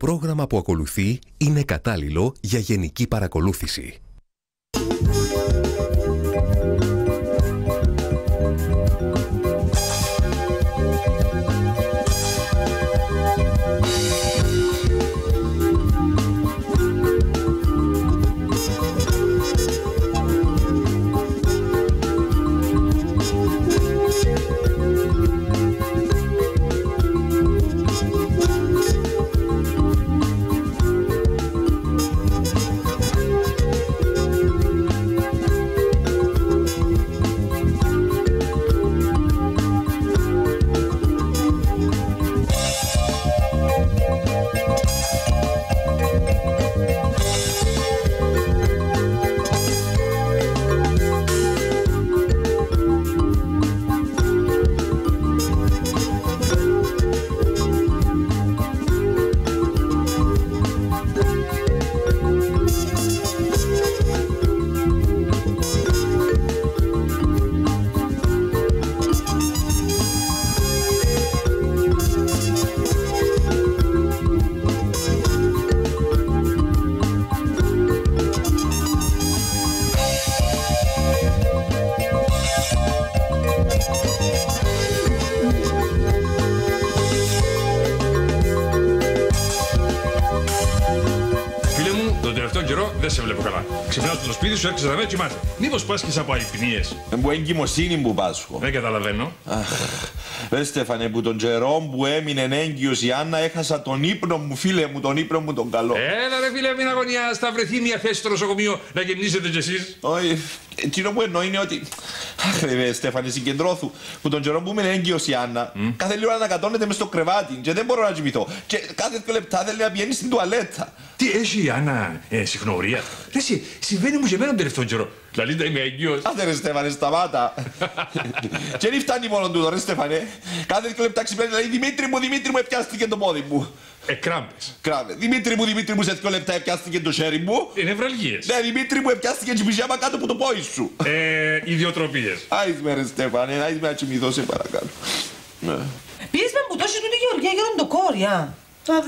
πρόγραμμα που ακολουθεί είναι κατάλληλο για γενική παρακολούθηση. Δεν σε βλέπω καλά. Ξυπνάς στο σπίτι σου, έρχεσαι να με κοιμάσαι. Μήπως πάσχεις από αϊπνίες? Που εγκυμοσύνη που πάσχω. Δεν καταλαβαίνω. Ρε Στέφανε, που τον καιρό που έμεινε έγκυος η Άννα έχασα τον ύπνο μου, φίλε μου, τον ύπνο μου τον καλό. Έλα ρε φίλε, μην αγωνιάς, θα βρεθεί μια θέση στο νοσοκομείο να γεμνήσετε κι εσείς. Όχι, εκείνο που εννοώ είναι ότι. Αχ ρε Στέφανε, συγκεντρώθου. Που τον καιρό που έμεινε έγκυος η Άννα, κάθε λίγο ανακατώνεται μες στο κρεβάτι και δεν μπορώ να κοιμηθώ. Και κάθε 2 λεπτά θέλει να πηγαίνει στην τουαλέτα. Τι έχει η Άννα, συχνορία? Εσύ, συμβαίνει μου και εμένα τον τελευταίο καιρό. Λαλίτα είμαι έγκυος. Άντε ρε Στέφανε, σταμάτα. Και δεν φτάνει μόνο τούτο ρε Στέφανε. Κάθε 2 λεπτά ξυπνάει, δηλαδή Δημήτρη μου, επιάστηκε το πόδι μου. Κράμπες. Δημήτρη μου, σε 2 λεπτά επιάστηκε το χέρι μου. Είναι νευραλγίες. Ναι, Δημήτρη μου, επιάστηκε την πιζάμα κάτω από το πόδι σου. Ιδιοτροπίες. Άισμε ρε Στέφανε, άισμε να κοιμηθώ, σε παρακαλώ. Πείσμα που τόση τούτη Γεωργία γεροντοκόρια.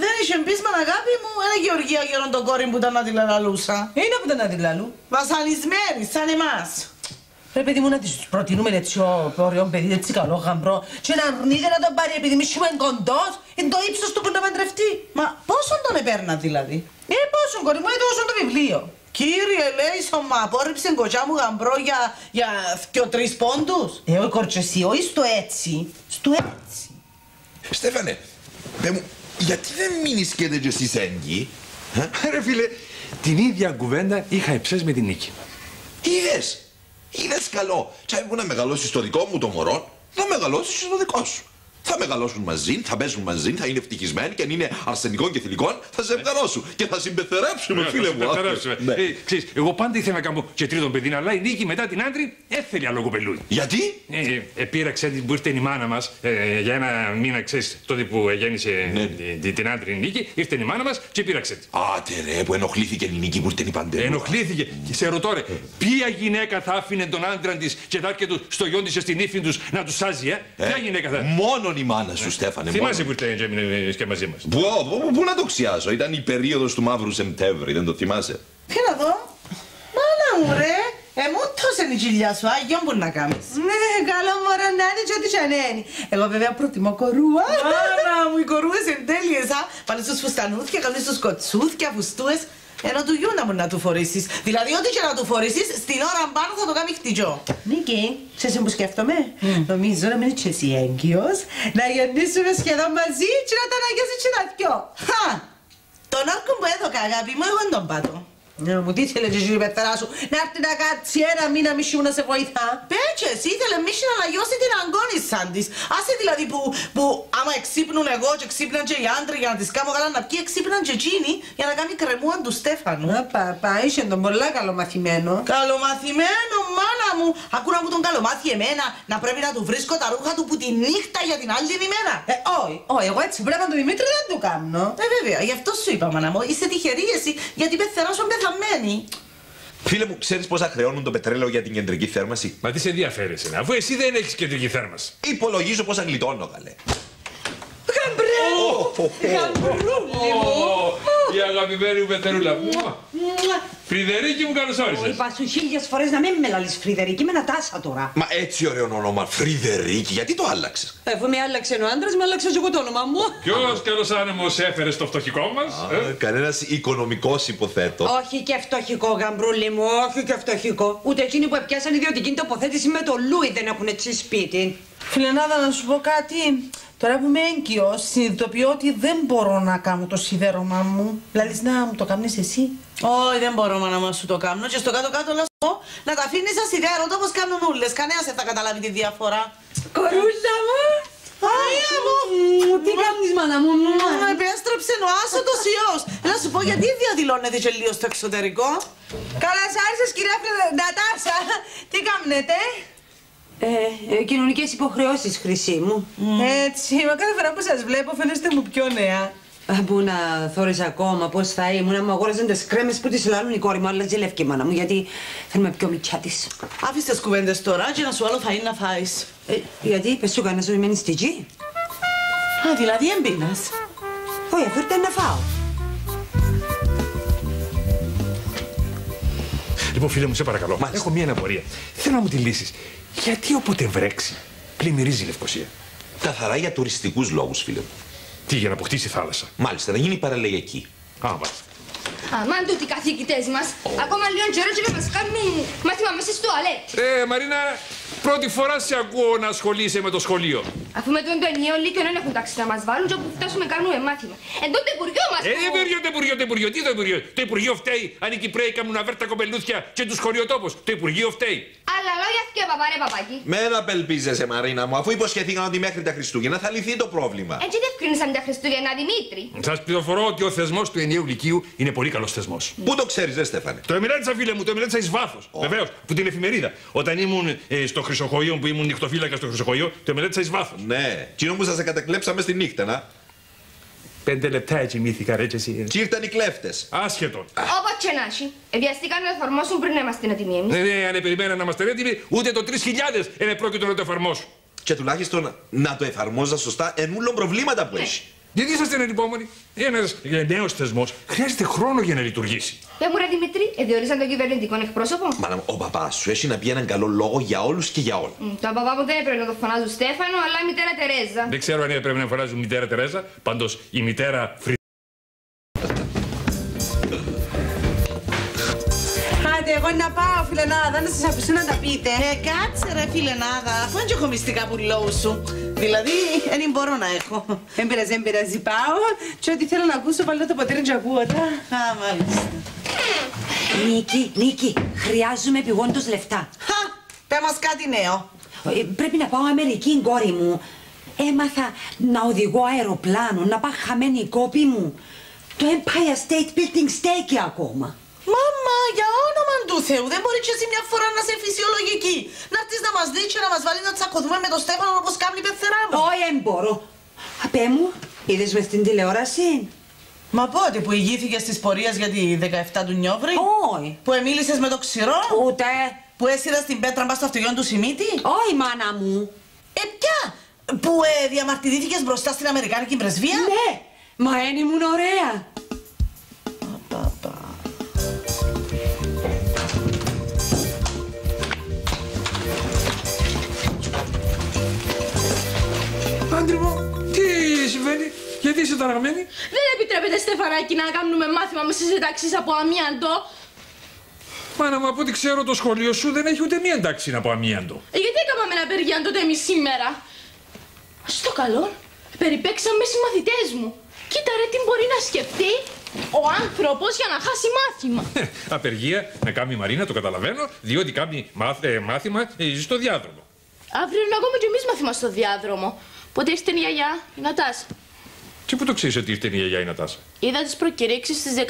Δεν είχε πείσμα αγάπη μου, ένα Γεωργία γεροντοκόρη που ήταν να τη λαλαλούσα. Είναι που ήταν να τη λαλού. Βασανισμένη, σαν εμάς. Ρε παιδί μου να της προτείνουμε έτσι ωραίο παιδί, έτσι καλό γαμπρό και να αρνείται να τον πάρει επειδή μισούμε κοντός, είναι το ύψος του που να παντρευτεί. Μα πόσον τον επέρνα δηλαδή? Πόσον κόρη μου, όσο το βιβλίο. Κύριε Λέισον, μα απόρριψε κοτσιά μου γαμπρό για 2-3 πόντους. Ο κορτσεσί, όχι στο έτσι, στο έτσι. Στέφανε, πέ μου, γιατί δεν μείνεις και δεν εσύ έγκυη? Ρε φίλε, την ίδια κουβέντα είχα εψές με την Νίκη. Είδες καλό. Τσάι μου να μεγαλώσεις το δικό μου το μωρό, να μεγαλώσεις το δικό σου. Θα μεγαλώσουν μαζί, θα παίζουν μαζί, θα είναι ευτυχισμένοι και αν είναι αρσενικών και θηλυκών θα σε ευγαρώσουν και θα συμπεθερέψουμε, φίλε μου. Ξέρεις, εγώ πάντα ήθελα να κάνω και τρίτον παιδί, αλλά η Νίκη μετά την άντρη έθελε άλλο κοπελούι. Γιατί? Πήραξε που ήρθε η μάνα μας για 1 μήνα, ξέρεις, τότε που γέννησε την άντρη η Νίκη, ήρθε η μάνα μας και πήραξε. Άτε ρε, που ενοχλήθηκε η Νίκη που ήρθε η παντέλου. Ενοχλήθηκε. Και σε ρωτώ ρε, ποια γυναίκα θα άφηνε τον άντρα της και θα έρχεται στο γιο της και στην ύφη τους να τους σάζει, ποια γυναίκα θα? Μόνον η μάνα σου, Στέφανε. Θυμάσαι που ήρθε και έμεινε και μαζί μας? Πού να το ξιάσω, ήταν η περίοδος του Μαύρου Σεπτέμβρη, δεν το θυμάσαι? Τι να δω, μάνα μου ρε, εμούτος είναι η κοιλιά σου, άγιον που να κάνεις. Ναι, καλό μωρό να είναι και ό,τι και ανένει. Εγώ βέβαια προτιμώ κορούα. Μάνα μου, οι κορούες είναι τέλειες, πάλι στους φουστανούθια, κάνεις στους κοτσούθια, φουστούες. Ενώ του γιου να μπορεί να του φορήσεις. Δηλαδή, ό,τι και να του φορήσεις, στην ώρα πάνω θα το κάνει χτυκιό. Νίκη, ξέρεις που σκέφτομαι? Νομίζω να μείνεις και εσύ έγκυος, να γεννήσουμε σχεδόν μαζί και να τα αναγκάσεις και τα δυο. Χα! Τον όρκο που έδωκα, αγάπη μου, εγώ τον πάτω. Μου τι ήθελε και η πεθαρά σου, να έρθει να κάτσει 1 μήνα μισή μου να σε βοηθά. Πέτσες, ήθελε μισή να λαγιώσει την αγκόνισσα της. Άσε δηλαδή που άμα εξύπνουν εγώ και εξύπναν και οι άντρες για να τις κάνω καλά να πιει, εξύπναν και εκείνοι για να κάνει κρεμούαν του Στέφανου. Παπά, είσαι τον πολλά καλομαθημένο. Καλομαθημένο, μάνα μου. Ακούω να μου τον καλομάθει εμένα να πρέπει να του βρίσκω τα ρούχα του που τη νύχτα για την άλλη ημέρα. Όχι, εγώ έτσι πρέπει να τον Δημήτρη δεν το κάνω. Βέβαια, γι' αυτό σου είπα, μάνα μου, είσαι τυχερή εσύ γιατί η πεθερά σου πεθαμένη. Φίλε μου, ξέρεις πόσα χρεώνουν το πετρέλαιο για την κεντρική θέρμανση? Μα τι σε ενδιαφέρει εσένα, αφού εσύ δεν έχεις κεντρική θέρμανση? Υπολογίζω πόσα γλιτώνω, καλέ. Γαμπρέ! Γαμπρούλη μου. Η αγαπημένη μου πεθερούλα. Φρυδερίκη μου, καλώς όρισες. Είπα σου 1000 φορές να μην με λαλείς Φρυδερίκη, με Νατάσα τώρα. Μα έτσι ωραίο όνομα, Φρυδερίκη, γιατί το άλλαξες? Αφού με άλλαξε ο άντρας, με άλλαξε και εγώ το όνομα μου. Ποιος καλός άνεμος έφερε στο φτωχικό μας? Κανένας οικονομικός, υποθέτω. Όχι και φτωχικό, Γαμπρούλη μου, όχι και φτωχικό. Ούτε εκείνοι που έπιασαν ιδιωτική τοποθέτηση με το Λούι δεν έχουν έτσι σπίτι. Φιλενάδα, να σου πω κάτι. Τώρα που είμαι έγκυος, συνειδητοποιώ ότι δεν μπορώ να κάνω το σιδέρωμά μου. Δηλαδή να μου το κάνεις εσύ. Όχι, δεν μπορώ να σου το κάνω. Και στο κάτω-κάτω να σου πω να τα αφήνεις ασυδέρωτο όπως κάνουν ούλες. Κανένας δεν θα καταλάβει τη διαφορά. Κορούλα μου. Αγία μου! Τι κάνεις, μάνα μου? Επέστρεψε ο άσωτος ιός. Να σου πω γιατί διαδηλώνετε και λίγο στο εξωτερικό. Καλώς άρχισες, κυρία Νατάσα. Τι κάνετε? Κοινωνικές υποχρεώσεις, Χρυσή μου. Έτσι, μα κάθε φορά που σας βλέπω φαίνεστε μου πιο νέα. Πού να θωρείς ακόμα, πώς θα ήμουν, να μου αγόραζαν τις κρέμες που τις λαλούν η κόρη μου, αλλά ζηλεύει η μάνα μου, γιατί θέλουμε πιο μητσιά της. Άφησε τις κουβέντες τώρα και να σου άλλο φαΐ να φάεις. Γιατί, πες σου κανένας ότι μένει στη γη. Α, δηλαδή έμπαινας. Όχι, αφού ήρθα να φάω. Λοιπόν, φίλε μου, σε παρακαλώ. Έχω μία αναπορία. Θέλω να μου τη λύσεις. Γιατί όποτε βρέξει, πλημμυρίζει η Λευκοσία? Καθαρά για τουριστικούς λόγους, φίλε μου. Τι, για να αποκτήσει θάλασσα? Μάλιστα, να γίνει παραλιακή. Α, μάλιστα. Αμάν τούτοι οι καθηγητές μας, ακόμα λίγο καιρό και να μας κάνουν μάθημα μέσα στο τουαλέτ. Μαρίνα, πρώτη φορά σε ακούω να ασχολείσαι με το σχολείο. Αφού με τον ενιαίο λύκειο δεν έχουν τάξει να μας βάλουν και όπου φτάσουμε κάνουμε μάθημα. Εν τότε Υπουργείο μας Το Υπουργείο. Τι το Υπουργείο? Το Υπουργείο φταίει αν οι Κυπραίοι κάνουν να βέρτα κοπελούθια και τους χωριοτόπους. Το Υπουργείο φταίει. Αλλά λόγια και παπά ρε παπάκι. Με να απελπίζεσαι, Μαρίνα μου, αφού υποσχεθήκαν ότι μέχρι τα Χριστούγεννα θα λυθεί το πρόβλημα. Έτσι δεν ευκρίνησαν τα Χριστούγεννα, Δημήτρη. Σας πληροφορώ ότι ο θεσμός του ενιαίου λυκείου είναι πολύ καλός θεσμός. Πού το ξέρεις, δε Στέφανε? Το εμιλάτησα, φίλε μου, το εμιλάτησα εις βάθος. Βεβαίως, από την εφημερίδα. Όταν ήμουν στο Χρυσοχοείο, που ήμουν νυχτοφύλακα στο Χρυσοχοείο, το εμιλάτησα εις βάθος. Ναι, κοινό που σας κατακλέψαμε στη νύχτα, να. 5 λεπτά έτσι μύθηκα, ρε, και εσύ. Κι ήρθαν οι κλέφτες. Άσχετο. Όπως και να έχει. Βιαστήκαν να το εφαρμόσουν πριν να είμαστε έτοιμοι εμείς. Ναι, αν περιμέναν να είμαστε έτοιμοι, ούτε το 3000 είναι πρόκειτο να το εφαρμόσουν. Και τουλάχιστον να το εφαρμόζα σωστά εν ούλων προβλήματα που έχει. Γιατί είσαστε ανυπόμονοι? Ένας νέος θεσμός χρειάζεται χρόνο για να λειτουργήσει. Πες μου ρε Δημήτρη, διορίσαν τον κυβερνητικό εκπρόσωπο. Μα ο παπάς σου έχει να πει έναν καλό λόγο για όλους και για όλα. Τον παπά μου δεν έπρεπε να το φωνάζουν Στέφανο, αλλά η μητέρα Τερέζα. Δεν ξέρω αν έπρεπε να φωνάζουν μητέρα Τερέζα, πάντως η μητέρα Άντε, εγώ να πάω, φιλενάδα, να σας αφήσω να τα πείτε. Κάτσε ρε φιλενάδα, αφού δεν έχω μυστικά που λέω σου. Δηλαδή, δεν μπορώ να έχω. Δεν πειράζει, πάω και ό,τι θέλω να ακούσω πάλι το ποτήρι και ακούω. Α, μάλιστα. Νίκη, χρειάζομαι επιγόντως λεφτά. Πες μας κάτι νέο. Πρέπει να πάω Αμερική, κόρη μου. Έμαθα να οδηγώ αεροπλάνο, να πάω χαμένη η κόπη μου. Το Empire State Building στέκει ακόμα. Μάμα, για όνομα του Θεού, δεν μπορεί και εσύ μια φορά να είσαι φυσιολογική. Να έρθεις να μας δεις και να μας βάλεις να τσακωθούμε με τον Στέφανο όπως κάνει η πεθερά μου. Όχι, δεν μπορώ. Απέ μου, είδες μες στην τηλεόραση? Μα πότε που ηγήθηκες της πορείας για τη 17 του Νιόβρη? Όχι. Που εμίλησες με το ξηρό? Ούτε. Που έσυρας την πέτρα μπας στο αυτοκίνητο του Σιμίτη? Όχι, μάνα μου. Ποια? Που διαμαρτυρήθηκες μπροστά στην Αμερικάνικη πρεσβεία? Ναι, μα δεν ήμουν ωραία. Άντρη μου, τι συμβαίνει, γιατί είσαι ταραγμένη? Δεν επιτρέπεται, Στεφανάκη, να κάνουμε μάθημα με στις εντάξεις από αμίαντο. Μάνα μου, από ό,τι ξέρω το σχολείο σου δεν έχει ούτε μία εντάξει από αμίαντο. Γιατί έκαναμε ένα απεργία τότε εμείς σήμερα? Στο καλό, περιπέξαμε στις μαθητές μου. Κοίτα ρε τι μπορεί να σκεφτεί ο άνθρωπος για να χάσει μάθημα. Απεργία να κάνει η Μαρίνα, το καταλαβαίνω, διότι κάνει μάθημα στο διάδρομο. Αύριο να κάνουμε κι εμείς μάθημα στο διάδρομο. Πότε ήρθε η γιαγιά, η Νατάσα. Και πού το ξέρεις ότι ήρθε η γιαγιά η Νατάσα? Είδα τις προκηρύξεις στις 17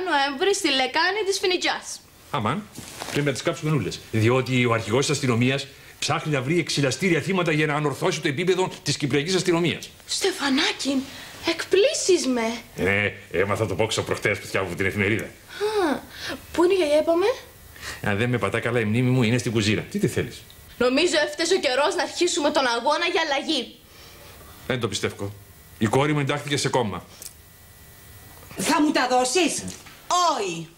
Νοέμβρη στη λεκάνη της Φινιτζάς. Αμάν, πρέπει να τις κάψουμε νουλες. Διότι ο αρχηγός της αστυνομίας ψάχνει να βρει εξηλαστήρια θύματα για να ανορθώσει το επίπεδο της κυπριακής αστυνομίας. Στεφανάκη, εκπλήσεις με. Έμαθα το πόξο προχτές που φτιάχνω την εφημερίδα. Πού είναι η γιαγιά, είπαμε? Αν δεν με πατά καλά η μνήμη μου, είναι στην κουζίνα. Τι θέλεις? Νομίζω έφτασε ο καιρός να αρχίσουμε τον αγώνα για αλλαγή. Δεν το πιστεύω. Η κόρη μου εντάχθηκε σε κόμμα. Θα μου τα δώσεις? Όχι.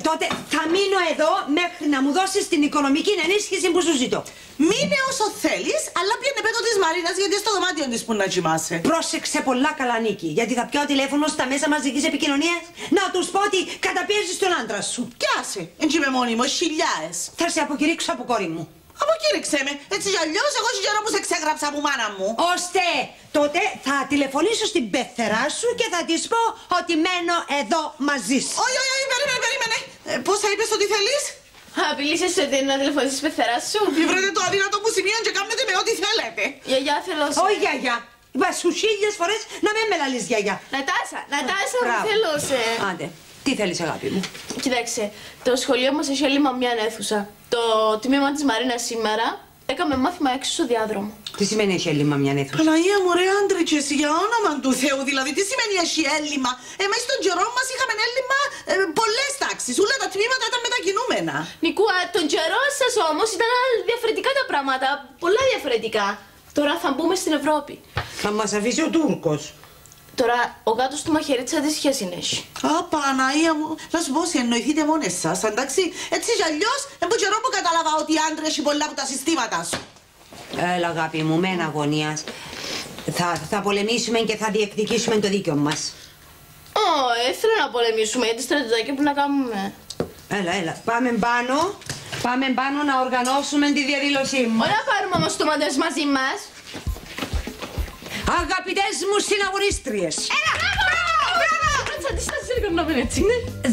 Τότε θα μείνω εδώ μέχρι να μου δώσεις την οικονομική ενίσχυση που σου ζητώ. Μείνε όσο θέλεις, αλλά πιένε πέτω της Μαρίνας γιατί στο δωμάτιο της που να κοιμάσαι. Πρόσεξε πολλά καλά, Νίκη, γιατί θα πιάω τηλέφωνο στα μέσα μαζικής επικοινωνίας να τους πω ότι καταπιέζεις τον άντρα σου. Πιάσε, εν είμαι μόνη μου, χιλιάες. Θα σε αποκηρύξω από κόρη μου. Αποκήρυξε με, έτσι κι αλλιώς εγώ έχει καιρό που σε ξέγραψα από μάνα μου. Ώστε τότε θα τηλεφωνήσω στην πεθερά σου και θα της πω ότι μένω εδώ μαζί σου. Όχι, περίμενε. Πώς θα είπες ότι θέλεις? Απειλήσεις ότι να τηλεφωνήσεις της πεθεράς σου. Βρείτε το αδύνατο που σημείων και κάνετε με ό,τι θέλετε. Γιαγιά, θέλω σε. Όχι, γιαγιά. Είπα σου 1000 φορές να μην με λαλείς, γιαγιά. Νατάσα, μου Μπράβο. θέλω σε. Άντε, τι θέλεις, αγάπη μου? Κοίταξε, το σχολείο μας έχει έλλειμμα μια αίθουσα. Το τμήμα της Μαρίνας σήμερα έκαμε μάθημα έξω στο διάδρομο. Τι σημαίνει έχει έλλειμμα μια αίθουσα? Παναγία μου, ρε άντρε, και εσύ για όνομα του Θεού, δηλαδή τι σημαίνει έχει έλλειμμα? Εμείς στον καιρό μας είχαμε έλλειμμα πολλές τάξεις, όλα τα τμήματα ήταν μετακινούμενα. Νικούα, τον καιρό σας όμως ήταν διαφορετικά τα πράγματα, πολλά διαφορετικά. Τώρα θα μπούμε στην Ευρώπη. Θα μας αφήσει ο Τούρκος. Τώρα ο γάτος του μαχαιρίτσα τι σχέση έχει? Α, Παναγία μου, να σου πω, εννοηθείτε μόνες σας, εντάξει. Έτσι κι αλλιώς, από καιρό που κατάλαβα ότι οι άντρες έχει πολλά από τα συστήματα σου. Έλα, αγάπη μου, μεν αγωνίας. Θα πολεμήσουμε και θα διεκδικήσουμε το δίκαιο μας. Θέλω να πολεμήσουμε για τη στρατιωτική που να κάνουμε. Έλα, πάμε πάνω να οργανώσουμε τη διαδήλωσή μας. Ωραία, πάρουμε όμως το μαντές μαζί μας. Αγαπητές μου συναγωνίστριες,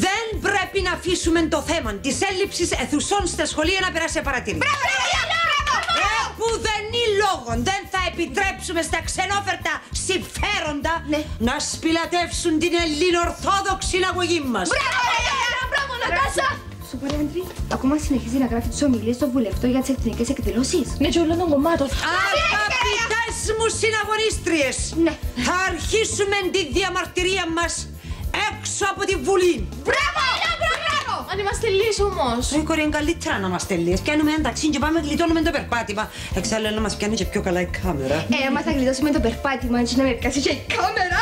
δεν πρέπει να αφήσουμε το θέμα της έλλειψης αιθουσών στα σχολεία να περάσει απαρατήρητο. Επουδενή λόγων δεν θα επιτρέψουμε στα ξενόφερτα συμφέροντα να σπηλατεύσουν την ελληνοορθόδοξη αγωγή μας. Μπράβο, Νατάσα! Σου πω, Άντρη, ακόμα συνεχίζει να γράφει τις ομιλίες στο βουλευτό για τις εθνικές εκδηλώσεις. Ναι, και όλων των κομμάτων. Αγαπητές μου συναγωνίστριες, θα αρχίσουμε τη διαμαρτυρία μας έξω από τη Βουλή. Μπράβο! Αν είμαστε λύσεις όμως. Η κόρη είναι καλύτερα να είμαστε λύσεις. Κάνουμε ένα ταξί και πάμε γλιτώνουμε το περπάτημα. Εξάλλου να μας πιάνει και πιο καλά η κάμερα. Άμα θα γλιτώσουμε το περπάτημα και να με πιάσει και η κάμερα,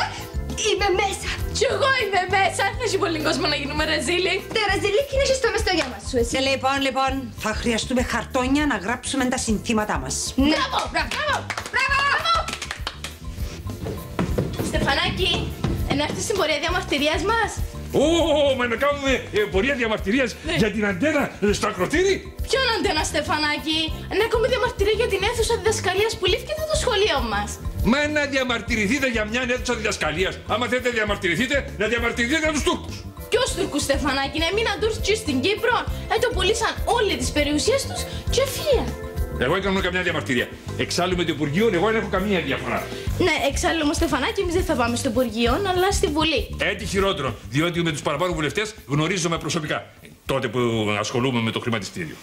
είμαι μέσα. Κι εγώ είμαι μέσα. Έχει πολύ κόσμο να γίνουμε ρεζίλοι. Το ρεζιλίκι είναι στο μεστογιά μας σου, εσύ. Λοιπόν, θα χρειαστούμε χαρτόνια να γράψουμε τα συνθήματά μας. Μπράβο! Στεφανάκη, να έρθεις στην πορεία διαμαρτυρίας μας. Μα να κάνουμε πορεία διαμαρτυρίας για την αντένα στο ακροτήρι. Ποιον αντένα, Στεφανάκη? Να κάνουμε διαμαρτυρία για την αίθουσα διδασκαλίας που λήφθηκε το σχολείο μας. Μα να διαμαρτυρηθείτε για μια αίθουσα διδασκαλίας. Άμα θέλετε να διαμαρτυρηθείτε, να διαμαρτυρηθείτε για τους Τούρκους. Ποιος Τούρκους, Στεφανάκη? Να μείναν Τούρκοι στην Κύπρο. Το πουλήσαν όλες τις περιουσίες τους και φύγαν. Εγώ έκανα καμιά διαμαρτυρία. Εξάλλου με το Υπουργείο, εγώ δεν έχω καμία διαφορά. Ναι, εξάλλου όμως, Στεφανάκη, εμείς δεν θα πάμε στο Υπουργείο, αλλά στη Βουλή. Έτσι χειρότερο, διότι με τους παραπάνω βουλευτές γνωρίζομαι προσωπικά. Τότε που ασχολούμαι με το χρηματιστήριο.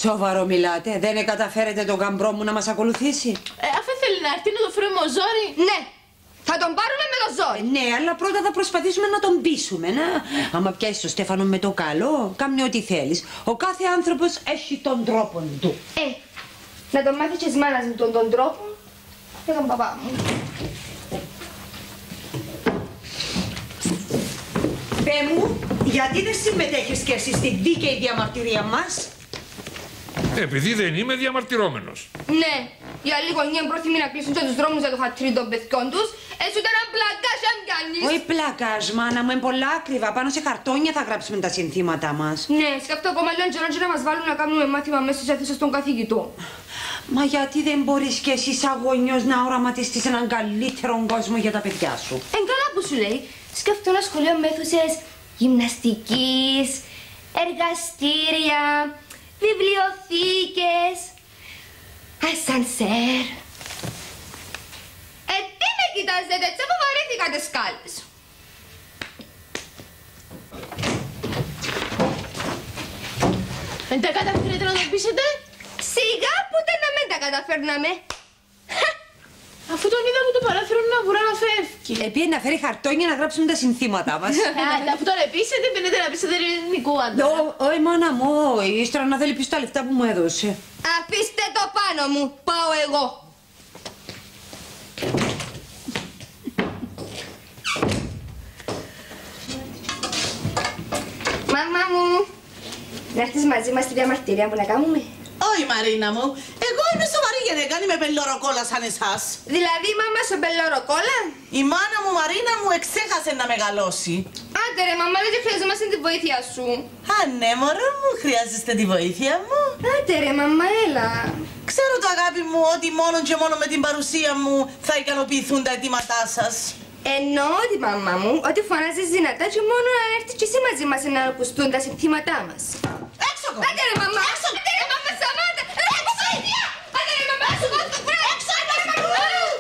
Σοβαρό μιλάτε, δεν καταφέρετε τον γαμπρό μου να μας ακολουθήσει? Αφού θέλει να έρθει να το φέρουμε ο ζόρι. Ναι, θα τον πάρουμε με το ζόρι. Ναι, αλλά πρώτα θα προσπαθήσουμε να τον πείσουμε. Άμα πιάσεις τον Στέφανο με το καλό, κάμνε ό,τι θέλεις. Ο κάθε άνθρωπος έχει τον τρόπο του. Να τον μάθει και της μάνας μου τον τρόπο και τον παπά μου. Πε μου, γιατί δεν συμμετέχεις και εσύ στη δίκαιη διαμαρτυρία μας? Επειδή δεν είμαι διαμαρτυρόμενος. Ναι, οι άλλοι γονείς είναι πρόθυμοι να κλείσουν και τους δρόμους για το χατήρι των παιδιών τους. Έτσι ούτε ένα πλακάζ αν κάνεις. Όχι πλακάζ, μάνα μου, είναι πολλά ακριβά. Πάνω σε χαρτόνια θα γράψουμε τα συνθήματά μας. Ναι, σκέφτω ακόμα λίγο καιρό και να μας βάλουν να κάνουμε μάθημα μέσα στις αίθουσες των καθηγητών. Μα γιατί δεν μπορείς κι εσύ σαν γονιός να οραματιστείς έναν καλύτερο κόσμο για τα παιδιά σου? Καλά που σου λέει, σκέφτω ένα σχολείο με αίθουσες γυμναστικής, εργαστήρια, βιβλιοθήκες, ασανσέρ. Τι με κοιτάζετε, έτσι αφού βαρύθηκα τις σκάλες. Δεν τα καταφέρετε να το πείσετε? Σιγά που δεν να μην τα καταφέρναμε. Αφού τον είδα από το παράθυρο να βουρά να φεύγει. Πήγε να φέρει χαρτόνια να γράψουμε τα συνθήματά μας. Αφού τώρα πείσετε, πίνετε να πείσετε ελληνικού άντρα. Όχι μάνα μου, ύστερα να θέλει πίσω τα λεφτά που μου έδωσε. Αφήστε το πάνω μου, πάω εγώ. Μαμά μου, να έρθεις μαζί μας στη διαμαρτυρία που να κάνουμε. Όχι Μαρίνα μου, εγώ είμαι σοβαρή γυναίκα, είμαι πελωροκόλα σαν εσάς. Δηλαδή μάμα σου μπελωροκόλα. Η μάνα μου Μαρίνα μου εξέχασε να μεγαλώσει. Άντε ρε μαμά, δεν χρειαζόμαστε τη βοήθεια σου. Α ναι μωρό μου, χρειάζεστε τη βοήθεια μου. Άντε ρε μαμά, έλα. Ξέρω το αγάπη μου ότι μόνο και μόνο με την παρουσία μου θα ικανοποιηθούν τα αιτήματά σας. Εννοώ τη μαμά μου ότι φωνάζεις δυνατά και μόνο να έρθεις και εσύ μαζί μας να ακουστούν τα συνθήματά μας. Έξω! Άντε ρε μαμά! Άντε ρε μαμά, σταμάτα! Έξω! Άντε ρε μαμά, σου πω το πράγμα! Έξω!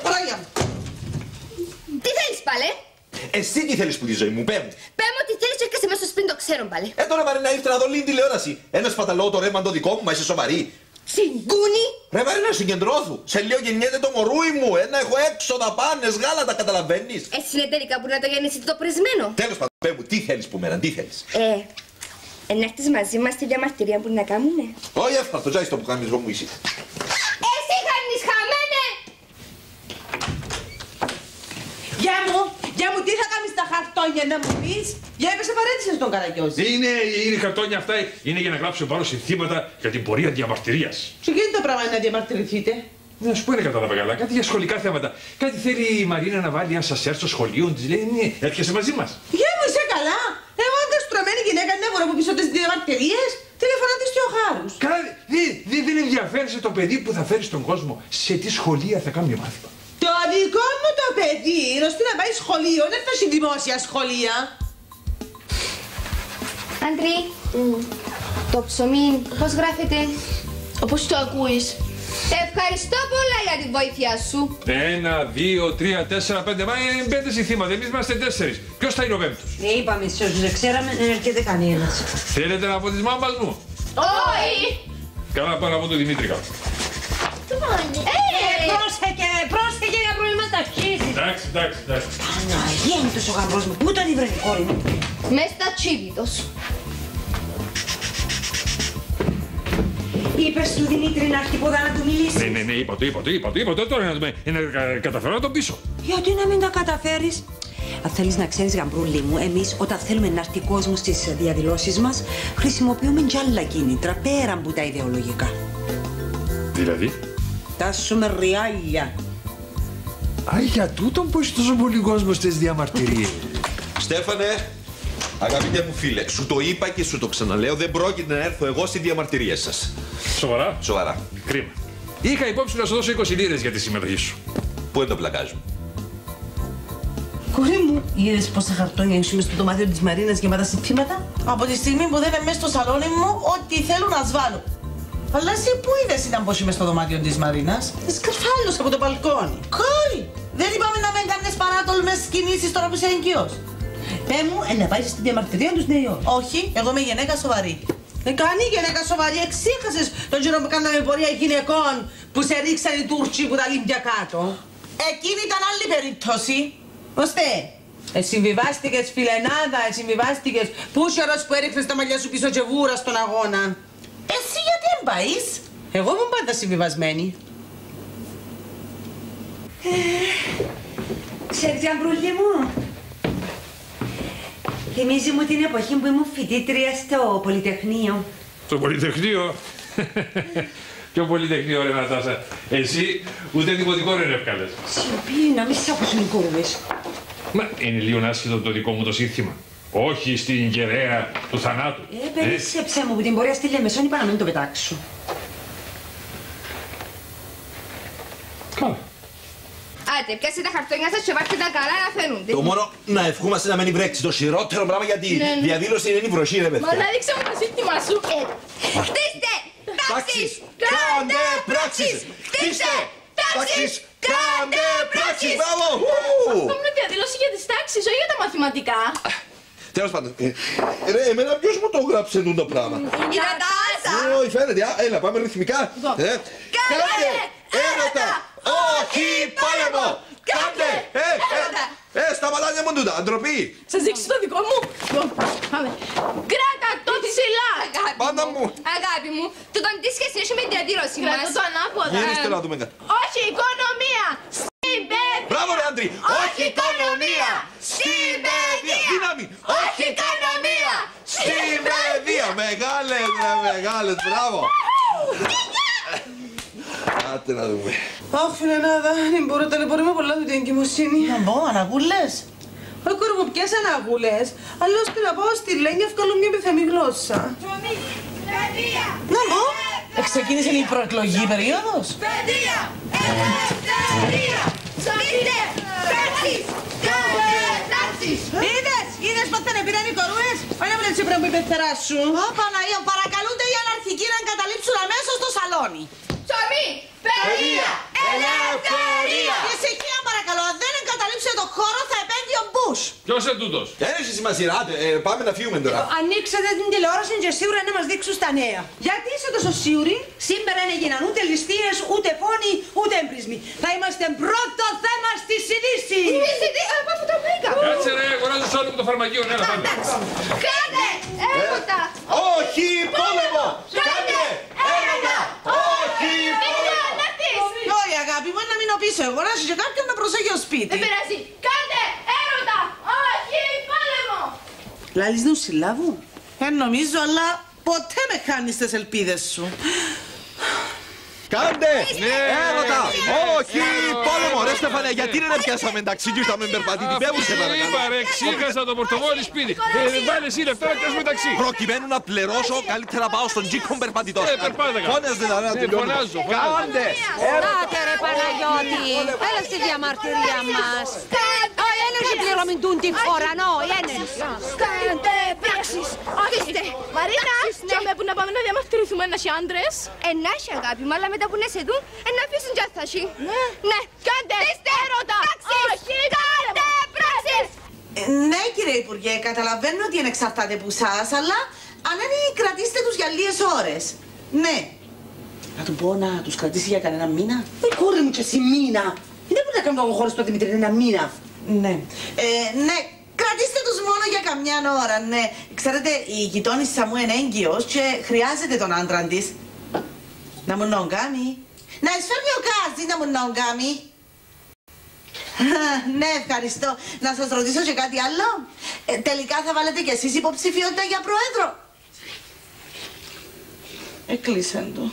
Πράγια! Τι θέλεις πάλι? Εσύ τι θέλεις που τη ζωή μου, πέ μου. Πέ μου τι θέλεις και έρχεσαι μέσα στο σπίτι, το ξέρω πάλι. Τώρα Μαρίνα ήρθε να δω λίγη τηλεόραση. Ένα σπαταλό το ρεύμα το δικό μου, μα είσαι σοβαρή. Συγκούνι! Ρε Μαρίνα, συγκεντρώθου. Σε λίγο γεννιέται το μωρούι μου. Έχω έξοδα, πάνες, γάλατα, καταλαβαίνεις. Εσύ είναι τελικά που να το γεννήσει το πρεσμένο. Τέλος πάντων, πέ μου, τι θέλεις που μέρα, τι θέλεις. Να έρθεις μαζί μας στη διαμαρτυρία που να κάνουμε. Όχι, εύχαρτο, τζάι στο που κάνεις μου είσαι. Εσύ χάνεις χαμένε! Γεια μου, τι θα κάνεις τα χαρτόνια να μου πεις. Για έπεσε παρέτησες τον Καραγκιόζη. Είναι χαρτόνια αυτά, είναι για να γράψω πάνω συνθήματα για την πορεία διαμαρτυρίας. Σε εκείνη το πράγμα είναι να διαμαρτυρηθείτε. Να σου πω, δεν κατάλαβα καλά. Κάτι για σχολικά θέματα. Κάτι θέλει η Μαρίνα να βάλει ένα σασέρ στο σχολείο, τη λέει ναι, έρχεσαι μαζί μας. Γεια μου, είσαι καλά. Εγώ αγκαστρωμένη γυναίκα είναι να από πίσω τις διαμαρτυρίες. Τηλεφωνάτε στο Χάρους. Δεν ενδιαφέρει το παιδί που θα φέρει στον κόσμο σε τι σχολεία θα κάνει μάθημα. Το δικό μου το παιδί, ώστε να πάει σχολείο, δεν θα έχει δημόσια σχολεία. Άντρη, το ψωμί πώς γράφεται? Όπως το ακούεις. Ευχαριστώ πολλά για τη βοήθεια σου. 1, 2, 3, 4, 5. Μα είναι 5 συνθήματα. Εμείς είμαστε 4. Ποιος θα είναι ο πέμπτος? Είπαμε σε όσους δεν ξέραμε, δεν έρχεται κανένας. Θέλετε να πω της μάμπας μου? Όχι! Καλά, πάω να πω του Δημήτρη κάπου. Πρόσεχε για προβλήματα αρχίζει. Εντάξει. Παναγία είναι τόσο γαμπρός μου. Πού τον ήβρε η κόρη μου? Μες στα τσίβιτος. Είπες του Δημήτρη να έρθει ποδά να του μιλήσεις. Ναι, είπα το. Τώρα να καταφέρω να το πείσω. Γιατί να μην τα καταφέρεις? Αν θέλεις να ξέρεις, γαμπρούλη μου, εμείς όταν θέλουμε να έρθει κόσμο στις διαδηλώσεις μας, χρησιμοποιούμε κι άλλα κίνητρα πέρα από τα ιδεολογικά. Δηλαδή? Τάσουμε ριάλια. Α, για τούτον που είσαι τόσο πολύ κόσμο στις διαμαρτυρίες. Στέφανε, αγαπητέ μου φίλε, σου το είπα και σου το ξαναλέω, δεν πρόκειται να έρθω εγώ στη διαμαρτυρία σας. Σοβαρά? Σοβαρά. Κρίμα. Είχα υπόψη να σου δώσω 20 λίρες για τη συμμετοχή σου. Πού είναι το πλακάζ μου? Κόρη μου, είδες πόσα χαρτόνια έχουμε στο δωμάτιο της Μαρίνας γεμάτα συνθήματα? Από τη στιγμή που δεν είναι μέσα στο σαλόνι μου, ό,τι θέλω να σβάλω. Αλλά εσύ πού είδες ήταν πως είμαι στο δωμάτιο της Μαρίνας? Σκαρφάλωσα από το μπαλκόνι. Κόρη, δεν είπαμε να μην κάνεις παράτολμες κινήσεις τώρα που είσαι εγκυός? Πέ μου, να πάει στη διαμαρτυρία τους νέο. Όχι, εγώ είμαι γυναίκα σοβαρή. Κάνει γυναίκα σοβαρή, εξήχασες τον καιρό που κάναμε πορεία γυναικών που σε ρίξαν οι Τούρκοι που τα λίμπια κάτω. Εκείνη ήταν άλλη περίπτωση. Ώστε, συμβιβάστηκες φιλενάδα, συμβιβάστηκες πούσιορος που έριχνες τα μαλλιά σου πίσω και βούρα στον αγώνα. Εσύ γιατί δεν πάεις? Εγώ ήμουν πάντα συμβιβασμένη. Ξέρεις, γαμπρούλη μου, θυμίζει μου την εποχή που ήμουν φοιτήτρια στο Πολυτεχνείο. Στο Πολυτεχνείο? Ποιο Πολυτεχνείο ρε Νατάσα? Εσύ ούτε δημοτικό ρε εύκαλες. Σιωπή, να μην σ' ακούσουν οι κούρβες. Μα είναι λίγο άσχετο το δικό μου το σύνθημα. Όχι στην κεραία του θανάτου. Περίσσεψε μου που την πορεία στη Λεμεσόν είπα να μην το πετάξω. Καλά. Άντε, πιάστε τα χαρτόνια σας και βάρτε τα καλά να φαίνονται. Το μόνο να ευχούμαστε να μην βρέξει. Το χειρότερο πράγμα για τη διαδήλωση είναι η βροχή, ρε παιδιά. Μα να δείξε μου το σύνθημα σου. Χτίστε Τάξεις, κάντε πράξεις! Χτίστε τάξεις, κάντε πράξεις! Μπράβο! Αυτό είναι διαδήλωση για τις τάξεις, όχι για τα μαθηματικά. Τέλος πάντων, ρε, εμένα ποιος μου το γράψε το πράγμα? Η Νατάσα! Όχι, φαίνεται, έλα, πάμε ρυθμικά. Κάντε έρωτα Όχι πόλεμο! Κάντε! Στα μαλάκια μου τούτα, ντροπή! Σας δείξω το δικό μου. Πάμε. Κράτα το ψηλά. Πάντα μου! Αγάπη μου, το τι σχέση έχει με τη διαδήλωση μας. Κράτα το ανάποδα. Γυρίστε να δούμε κάτι. Όχι οικονομία. Στην παιδεία. Μπράβο ρε άντρη! Όχι οικονομία! Στην παιδεία! Δύναμη! Όχι οικονομία! Στην παιδεία! Μεγάλες ρε μεγάλες! Μπράβο! Άτε να δούμε. Αχ, φιλενάδα, ταλαιπωρούμε πολλά του την εγκυμοσύνη. Να μπω, αναγούλες. Όχι, κόρη μου, ποιες αναγούλες. Αλλιώς και να πάω στη Λένια, ευκαλώ μια πιθανή γλώσσα. Να μπω. Ξεκίνησε η προεκλογική περίοδος. Παιδεία! Ελευθερία! Είτε πράξεις! Κατατάξεις! Είδες πότε δεν πήραν οι κορούες. Ωραία μου έτσι πρέπει να υπερτερά σου. Ω Παναγία, παρακαλούνται οι αναρχικοί να εγκαταλείψουν αμέσως το σαλόνι. Ψωμί! Παιδεία! Ελευθερία! Ησυχία παρακαλώ, αν δεν εγκαταλείψετε το χώρο θα επέμβει ο Μπούς. Ποιος είναι τούτος? Δεν έχει σημασία, άντε, πάμε να φύγουμε τώρα. Ανοίξατε την τηλεόραση και σίγουρα να μας δείξουν στα νέα. Γιατί είσαι τόσο σίγουρη? Σήμερα δεν έγιναν ούτε ληστείες, ούτε φόνοι, ούτε εμπρισμοί. Θα είμαστε πρώτο θέμα στις ειδήσεις. Από αυτό το βρήκα! Κάτσε ρε, αγοράζω σ' όλο μου το φαρμακείο, ναι, πάμε. Κάντε! Έρωτα! Όχι πόλεμο! Κάντε! Έρωτα! Όχι πόλεμο! Όχι αγάπη μου, να μείνω πίσω εγώ, να και κάποιον να προσέχει ο σπίτι. Δεν πειράζει! Κάντε! Έρωτα! Όχι πόλεμο! Λάλης νου συλλάβου. Νομίζω, αλλά ποτέ με χάνεις τις ελπίδες σου. Κάντε! Έρωτα! Όχι πόλεμο! Ρε Στεφανέ, γιατί δεν πιάσαμε εντάξει και ήρθαμε περπατήτη. Πέβου σε παρακαλώ. Είπα ρε, ξέχασα το πορτοφόλι σπίτι. Βάλε εσύ λεφτά να πιάσουμε ταξί. Προκειμένου να πληρώσω, καλύτερα πάω στον Τζίκον περπατητό. Περπάτα καλά. Φώναζε να τελειώνουμε. Φωνάζω. Κάντε! Άτε ρε Παναγιώτη, έλα στη διαμαρτυρία μας. Όχι, ένωση πληρωμητούν τη χώρα, όχι, ένωση. Κάντε πράξεις! Αφήστε! Μαρίνα! Και που να πάμε να διαμαρτυρηθούμε ένας άντρες. Ενάχει αγάπη μου, αλλά μετά που να σε δουν, να αφήσουν κι αθασί. Ναι! Κάντε έρωτα. Όχι Κάντε πράξεις! Ναι κύριε Υπουργέ, καταλαβαίνω ότι είναι εξαρτάται από εσάς, αλλά αν είναι κρατήστε τους για λίγες ώρες. Ναι. Να του πω να τους κρατήσει για κανένα μήνα. Κόρη μου και εσύ μήνα. Δεν μπορεί να κάνουμε το χώρο στο Δημήτρη ένα μήνα. Ναι. Ναι. Κρατήστε τους μόνο για καμιά ώρα, ναι. Ξέρετε, η γειτόνισσα μου είναι έγκυος και χρειάζεται τον άντρα της. Να μου νογκάμει. Να εισφέρνει ο Κάζι να μου νογκάμει. Ναι, ευχαριστώ. Να σας ρωτήσω και κάτι άλλο. Τελικά θα βάλετε κι εσείς υποψηφιότητα για πρόεδρο. Έκλεισαν το.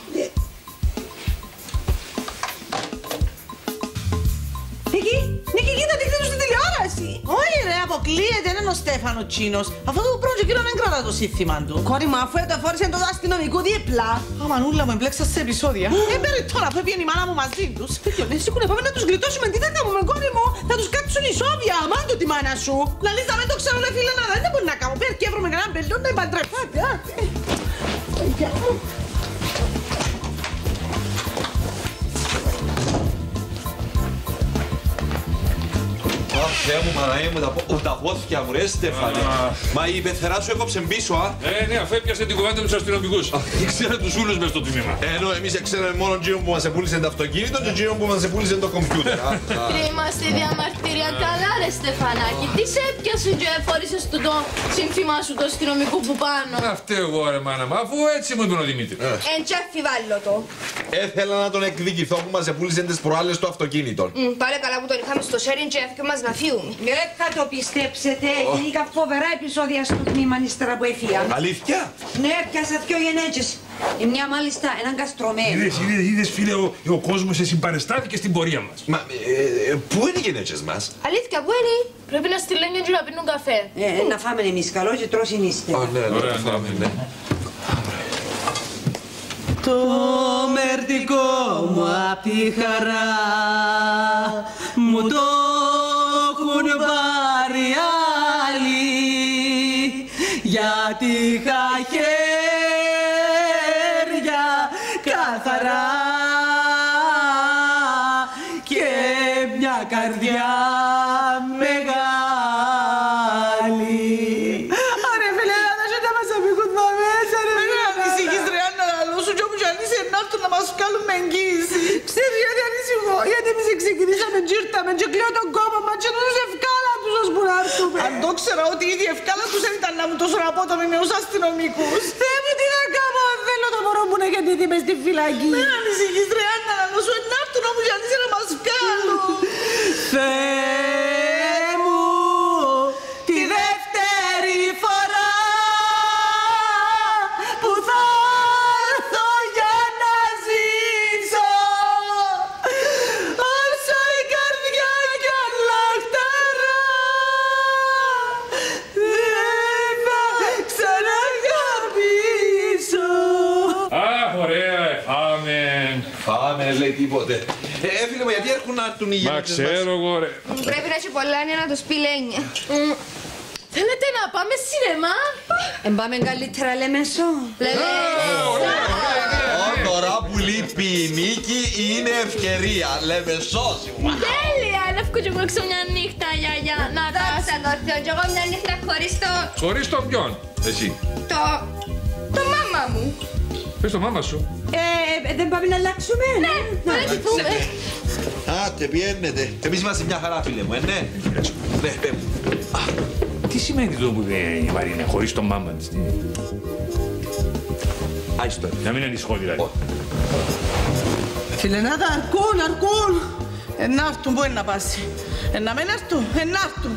Νίκη, κοίτα, δείχνε του στην τηλεόραση. Όχι ρε, αποκλείεται, είναι ο Στέφανο Τσίνος. Αυτό το πρώτο κύριο δεν κρατά το σύνθημα του. Κόρη μου, αφού έτοφόρησε το αστυνομικό δίπλα. Αμανούλα μου, εμπλέξα σε επεισόδια. Περιττώ να πρέπει η μάνα μου μαζί τους. Σήκουνε, πάμε να τους γλιτώσουμε. Τι θα κάνουμε, κόρη μου, θα τους κάτσουν οι σόβια. Αμάντο τη μάνα σου. Λαλείς να μην το ξέρω, ρε φίλε, να δεν μπορεί να κάνω. Πέρα και έβρουμε κανέναν πελτόν να υπαντρεφάτε. Θεέ μου, Παναγία μου, τα πόθηκια μου, ρε Στέφανε. Μα η πεθερά σου έκοψε πίσω, α. Ναι, αφού έπιασε την κουβέντα με τους αστυνομικούς. Ήξερε τους ούλους μες στο τμήμα. Ενώ εμείς ξέραμε μόνο τον Τζίον που μας επούλησε το αυτοκίνητο και τον Τζίον που μας επούλησε το κομπιούτερ. Είμαστε διαμαρτυρία καλά ρε Στεφανάκη. Τι σε έπιασε και φόρησες το σύνθημά σου του αστυνομικού που πάνω. Αυτό εγώ ρε μάνα μου, αφού έτσι μου είπε ο Δημήτρη. Εν και αφιβάλλω το. Έθελα να τον εκδικηθώ που μας επούλησε τις προάλλες το αυτοκίνητο. Πάλι καλά που τον είχαμε στο sharing και έφυγε μας να φύγουμε. Δεν θα το πιστέψετε, γίνηκα φοβερά επεισόδια στο τμήμα ύστερα που έφυγα. Αλήθεια? Ναι, πιάσα δυο γενέτσες. Η μια μάλιστα έναν καστρωμένο. Είδες φίλε, ο κόσμος συμπαρεστάθηκε στην πορεία μας. Μα πού είναι οι γενέτσες μας? Αλήθεια, πού είναι? Πρέπει να στείλουν και να πίνουν καφέ. Να φάμε εμείς καλό και τρώσουν ύστερα. Ναι, το φάμε, ναι. Το μερτικό μου απ' τη χαρά μου το έχουν πάρει άλλοι, γιατί είχα χέρια καθαρά και μια καρδιά μεγάλη. Άρε φίλε, να μας αφήκουν τα μέσα ρε. Να μας βγάλουν με εγγύηση. Ξέρεις γιατί ανησυχώ, γιατί ξεκινήσαμε και ήρθαμε και κλαίω τον κόμμα μας και τους ευκάλα τους ώσπου να έρθουμε. Αν το ξέρα ότι ήδη ευκάλα τους δεν ήταν να μου τόσο να πω το με νέους αστυνομικούς. Θεέ μου τι να κάνω, αν θέλω το μωρό μου να έχει δει μες στη φυλακή. Με ανησυχείς ρε Άννα, να σου ενάρτουν όμως γιατί είσαι να μας βγάλω. Θεέ μου, τη δεύτερη φορά που θα έρθω για να ζήσω, όσο η καρδιά κι αλλαχταρά, δεν θα ξαναγαπήσω. Αχ, ωραία, φάμε. Φάμε, λέει τίποτε. Φίλε μου, γιατί έρχουν να έρθουν οι Μα γυναίκες μας? ξέρω εγώ, ρε. Πρέπει να έχει πολλά να τους πει Λένια. Θέλετε να πάμε σινεμά? Πάμε καλύτερα Λεμεσό. Τώρα που λείπει η νίκη είναι ευκαιρία. Λέμε σώσιμο. Τέλεια! Να βγω κι εγώ έξω μια νύχτα, γιαγιά. Να τα... Δόξα τω Θεώ, κι εγώ μια νύχτα χωρίς το... Χωρίς τον ποιον, εσύ. το μάμα μου. Πες το μάμα σου. Δεν πάμε να αλλάξουμε. Ναι, πρέπει πούμε. Άτε, πιένετε. Εμείς είμαστε μια χαρά, φίλε μου, ναι. Ναι, πέ μου. Τι σημαίνει το που είπε η Μαρίνα, χωρίς τον μάμα της. Άιστο. Να μην ανησυχώ δηλαδή. Φίλε, να τα αρκούν. Να έρθουν, πού είναι να πάσει. Να μην έρθουν, να έρθουν.